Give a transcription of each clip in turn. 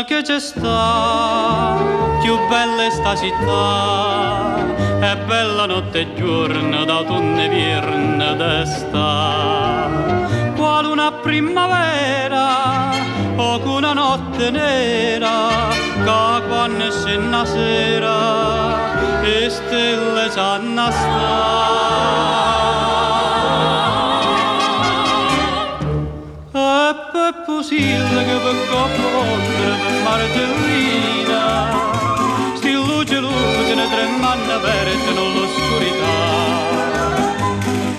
che c'è sta, più bella è sta città, è bella notte e giorno, d'autunno e vierno d'esta. Qual una primavera, o una notte nera, che quando c'è una sera, e stelle c'hanno sta. E per Pusilla che per confondere per Martellina, sti luce ne tremano verde nell'oscurità.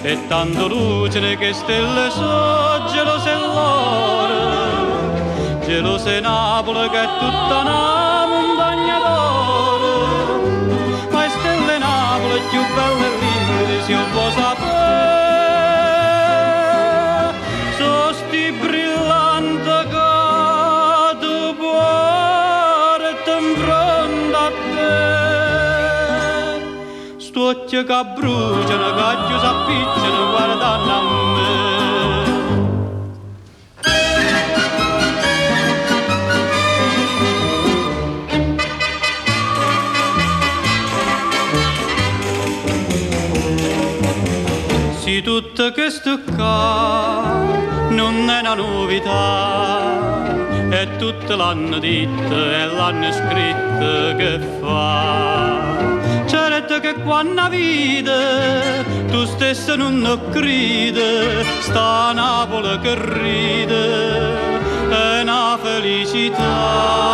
E tanto luce che stelle so, gelose l'oro, gelose Napoli che è tutta una montagna d'oro. Ma stelle Napoli è più belle e limpide, se io può sapere. So sti brillanti che tu porti in fronte a te. St'occhio che bruciano, che ci s'appicciano guardando a me. Sì, tutto questo qua non è una novità, è tutto l'anno detto e l'anno scritto che fa. Certo che quando vide tu stesso non crede, sta Napoli che ride, è una felicità.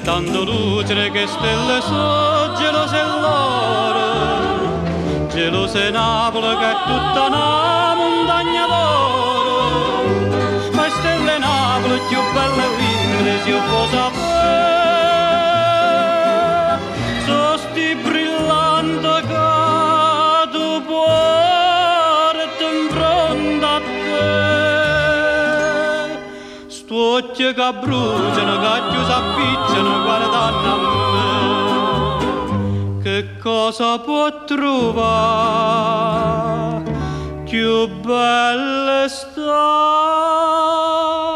Tanto luce che stelle so, gelose l'oro, gelose Napoli che è tutta una montagna d'oro. Ma stelle Napoli più belle e limpide, se io può sapere, so sti brillanti che tu porti in fronte a te. St'occhio che bruciano, che ci s'appicciano guardando a me. Che cosa può trovare più bella sta